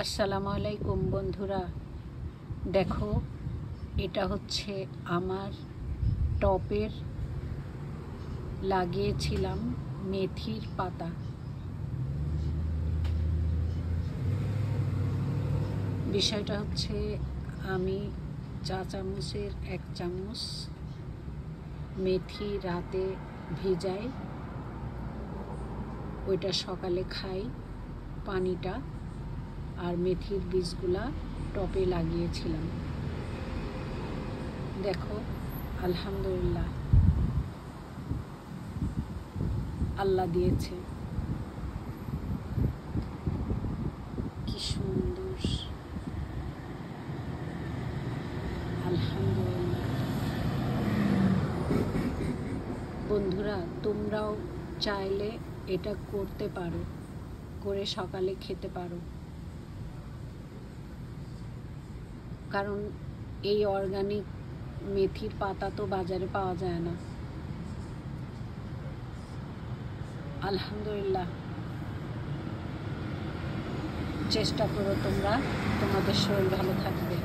আসসালামু আলাইকুম বন্ধুরা, দেখো এটা হচ্ছে আমার টপের লাগিয়েছিলাম মেথির পাতা। বিষয়টা হচ্ছে আমি চা চামচের 1 চামচ মেথি রাতে ভিজাই, ওইটা সকালে খাই পানিটা, আর মেথির বীজগুলা টপে লাগিয়েছিলাম। দেখো আলহামদুলিল্লাহ আল্লাহ দিয়েছে, কি সুন্দর, আলহামদুলিল্লাহ। বন্ধুরা তোমরাও চাইলে এটা করতে পারো, করে সকালে খেতে পারো, কারণ এই অর্গানিক মেথির পাতা তো বাজারে পাওয়া যায় না। আলহামদুলিল্লাহ, চেষ্টা করো তোমরা, তোমাদের শরীর ভালো থাকবে।